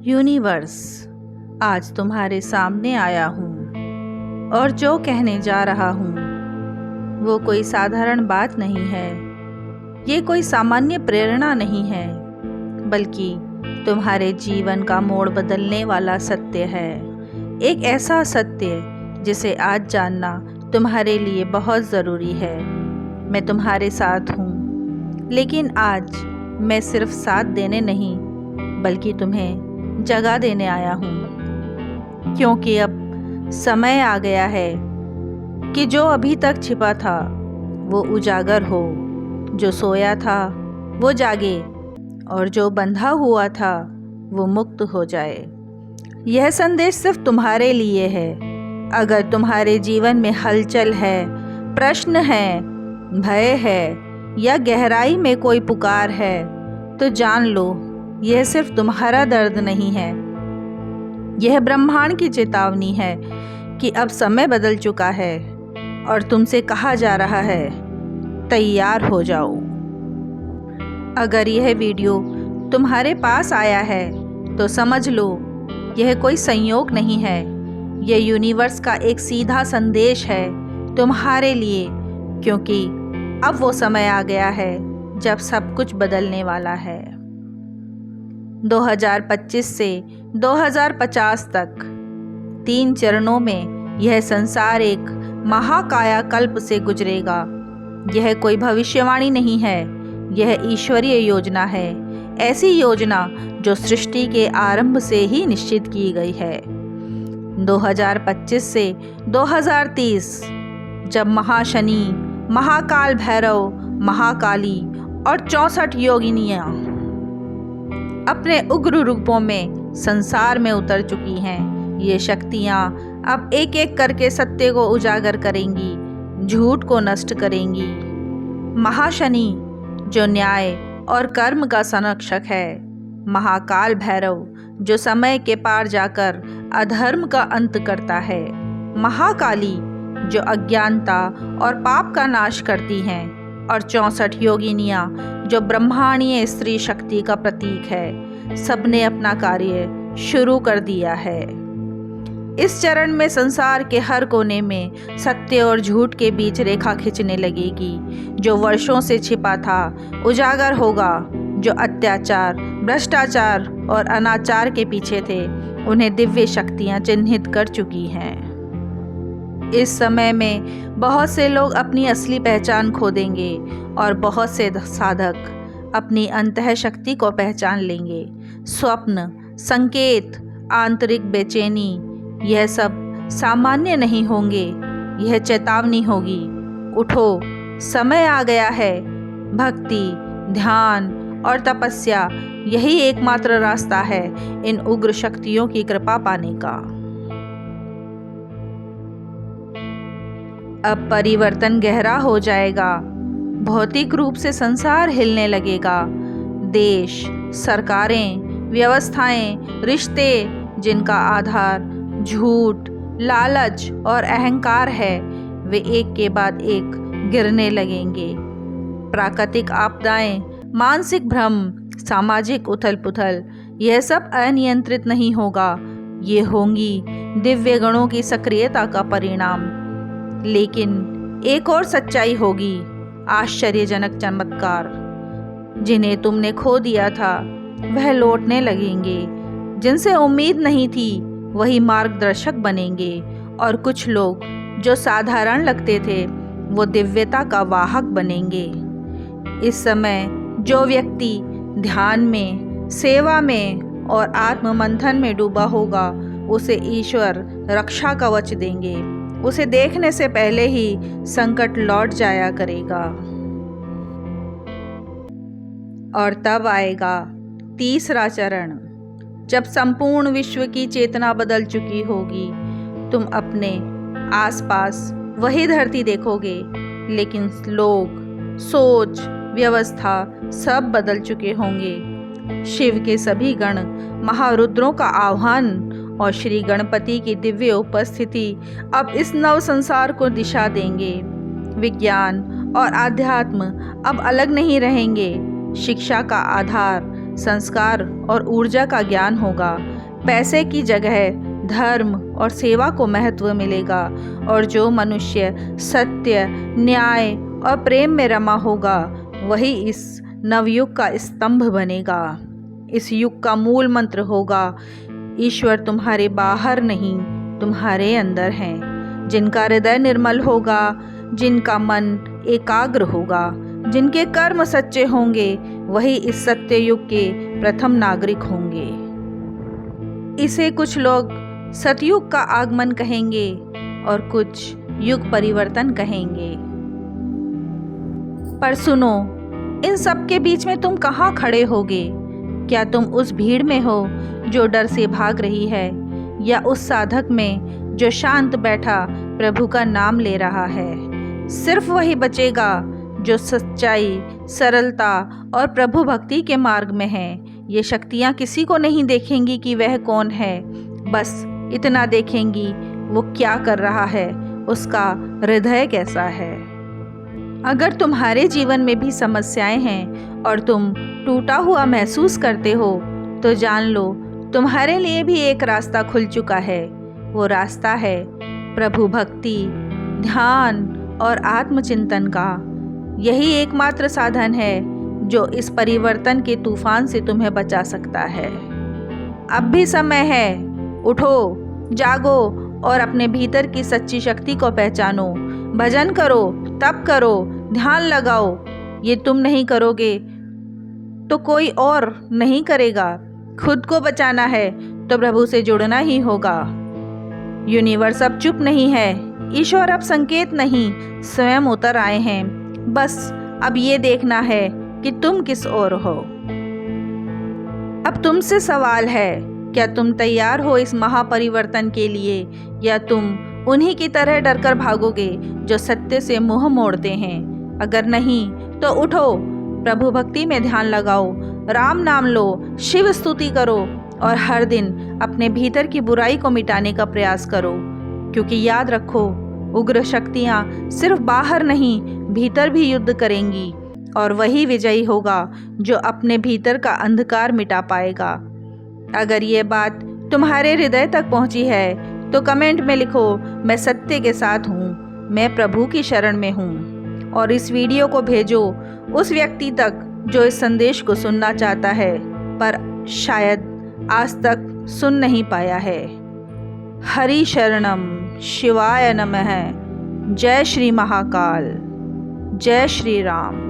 Universe, आज तुम्हारे सामने आया हूँ और जो कहने जा रहा हूँ वो कोई साधारण बात नहीं है। ये कोई सामान्य प्रेरणा नहीं है, बल्कि तुम्हारे जीवन का मोड़ बदलने वाला सत्य है। एक ऐसा सत्य जिसे आज जानना तुम्हारे लिए बहुत ज़रूरी है। मैं तुम्हारे साथ हूँ, लेकिन आज मैं सिर्फ साथ देने नहीं बल्कि तुम्हें जगा देने आया हूँ, क्योंकि अब समय आ गया है कि जो अभी तक छिपा था वो उजागर हो, जो सोया था वो जागे और जो बंधा हुआ था वो मुक्त हो जाए। यह संदेश सिर्फ तुम्हारे लिए है। अगर तुम्हारे जीवन में हलचल है, प्रश्न है, भय है या गहराई में कोई पुकार है, तो जान लो यह सिर्फ तुम्हारा दर्द नहीं है, यह ब्रह्मांड की चेतावनी है कि अब समय बदल चुका है और तुमसे कहा जा रहा है, तैयार हो जाओ। अगर यह वीडियो तुम्हारे पास आया है तो समझ लो यह कोई संयोग नहीं है, यह यूनिवर्स का एक सीधा संदेश है तुम्हारे लिए, क्योंकि अब वो समय आ गया है जब सब कुछ बदलने वाला है। 2025 से 2050 तक 3 चरणों में यह संसार एक महाकायाकल्प से गुजरेगा। यह कोई भविष्यवाणी नहीं है, यह ईश्वरीय योजना है, ऐसी योजना जो सृष्टि के आरंभ से ही निश्चित की गई है। 2025 से 2030 जब महाशनि, महाकाल भैरव, महाकाली और 64 योगिनियाँ अपने उग्र रूपों में संसार में उतर चुकी हैं, ये शक्तियाँ अब एक एक करके सत्य को उजागर करेंगी, झूठ को नष्ट करेंगी। महाशनि जो न्याय और कर्म का संरक्षक है, महाकाल भैरव जो समय के पार जाकर अधर्म का अंत करता है, महाकाली जो अज्ञानता और पाप का नाश करती हैं, और 64 योगिनियाँ जो ब्रह्मांडीय स्त्री शक्ति का प्रतीक है। सबने अपना कार्य शुरू कर दिया है। इस चरण में संसार के हर कोने में सत्य और झूठ के बीच रेखा खींचने लगेगी। जो वर्षों से छिपा था उजागर होगा। जो अत्याचार, भ्रष्टाचार और अनाचार के पीछे थे, उन्हें दिव्य शक्तियाँ चिन्हित कर चुकी हैं। इस समय में बहुत से लोग अपनी असली पहचान खो देंगे और बहुत से साधक अपनी अंतः शक्ति को पहचान लेंगे। स्वप्न, संकेत, आंतरिक बेचैनी, यह सब सामान्य नहीं होंगे, यह चेतावनी होगी। उठो, समय आ गया है। भक्ति, ध्यान और तपस्या, यही एकमात्र रास्ता है इन उग्र शक्तियों की कृपा पाने का। अब परिवर्तन गहरा हो जाएगा। भौतिक रूप से संसार हिलने लगेगा। देश, सरकारें, व्यवस्थाएं, रिश्ते जिनका आधार झूठ, लालच और अहंकार है, वे एक के बाद एक गिरने लगेंगे। प्राकृतिक आपदाएं, मानसिक भ्रम, सामाजिक उथल-पुथल, यह सब अनियंत्रित नहीं होगा, ये होंगी दिव्य गणों की सक्रियता का परिणाम। लेकिन एक और सच्चाई होगी, आश्चर्यजनक चमत्कार। जिन्हें तुमने खो दिया था वह लौटने लगेंगे, जिनसे उम्मीद नहीं थी वही मार्गदर्शक बनेंगे, और कुछ लोग जो साधारण लगते थे वो दिव्यता का वाहक बनेंगे। इस समय जो व्यक्ति ध्यान में, सेवा में और आत्ममंथन में डूबा होगा, उसे ईश्वर रक्षा कवच देंगे। उसे देखने से पहले ही संकट लौट जाया करेगा। और तब आएगा तीसरा चरण, जब संपूर्ण विश्व की चेतना बदल चुकी होगी। तुम अपने आसपास वही धरती देखोगे, लेकिन लोग, सोच, व्यवस्था सब बदल चुके होंगे। शिव के सभी गण, महारुद्रों का आह्वान और श्री गणपति की दिव्य उपस्थिति अब इस नव संसार को दिशा देंगे। विज्ञान और आध्यात्म अब अलग नहीं रहेंगे। शिक्षा का आधार संस्कार और ऊर्जा का ज्ञान होगा। पैसे की जगह धर्म और सेवा को महत्व मिलेगा और जो मनुष्य सत्य, न्याय और प्रेम में रमा होगा वही इस नवयुग का स्तंभ बनेगा। इस युग का मूल मंत्र होगा, ईश्वर तुम्हारे बाहर नहीं, तुम्हारे अंदर है। जिनका हृदय निर्मल होगा, जिनका मन एकाग्र होगा, जिनके कर्म सच्चे होंगे, वही इस सत्य युग के प्रथम नागरिक होंगे। इसे कुछ लोग सतयुग का आगमन कहेंगे और कुछ युग परिवर्तन कहेंगे। पर सुनो, इन सब के बीच में तुम कहाँ खड़े होगे? क्या तुम उस भीड़ में हो जो डर से भाग रही है, या उस साधक में जो शांत बैठा प्रभु का नाम ले रहा है? सिर्फ वही बचेगा जो सच्चाई, सरलता और प्रभु भक्ति के मार्ग में है। ये शक्तियाँ किसी को नहीं देखेंगी कि वह कौन है, बस इतना देखेंगी वो क्या कर रहा है, उसका हृदय कैसा है। अगर तुम्हारे जीवन में भी समस्याएं हैं और तुम टूटा हुआ महसूस करते हो तो जान लो, तुम्हारे लिए भी एक रास्ता खुल चुका है। वो रास्ता है प्रभु भक्ति, ध्यान और आत्मचिंतन का। यही एकमात्र साधन है जो इस परिवर्तन के तूफान से तुम्हें बचा सकता है। अब भी समय है, उठो, जागो और अपने भीतर की सच्ची शक्ति को पहचानो। भजन करो, तप करो, ध्यान लगाओ। ये तुम नहीं करोगे तो कोई और नहीं करेगा। खुद को बचाना है तो प्रभु से जुड़ना ही होगा। यूनिवर्स अब चुप नहीं है, ईश्वर अब संकेत नहीं, स्वयं उतर आए हैं। बस अब ये देखना है कि तुम किस ओर हो। अब तुमसे सवाल है, क्या तुम तैयार हो इस महापरिवर्तन के लिए, या तुम उन्हीं की तरह डरकर भागोगे जो सत्य से मुंह मोड़ते हैं? अगर नहीं तो उठो, प्रभु भक्ति में ध्यान लगाओ, राम नाम लो, शिव स्तुति करो और हर दिन अपने भीतर की बुराई को मिटाने का प्रयास करो। क्योंकि याद रखो, उग्र शक्तियाँ सिर्फ बाहर नहीं, भीतर भी युद्ध करेंगी और वही विजयी होगा जो अपने भीतर का अंधकार मिटा पाएगा। अगर ये बात तुम्हारे हृदय तक पहुंची है तो कमेंट में लिखो, मैं सत्य के साथ हूँ, मैं प्रभु की शरण में हूँ। और इस वीडियो को भेजो उस व्यक्ति तक जो इस संदेश को सुनना चाहता है पर शायद आज तक सुन नहीं पाया है। हरि शरणम शिवाय नमः। जय श्री महाकाल, जय श्री राम।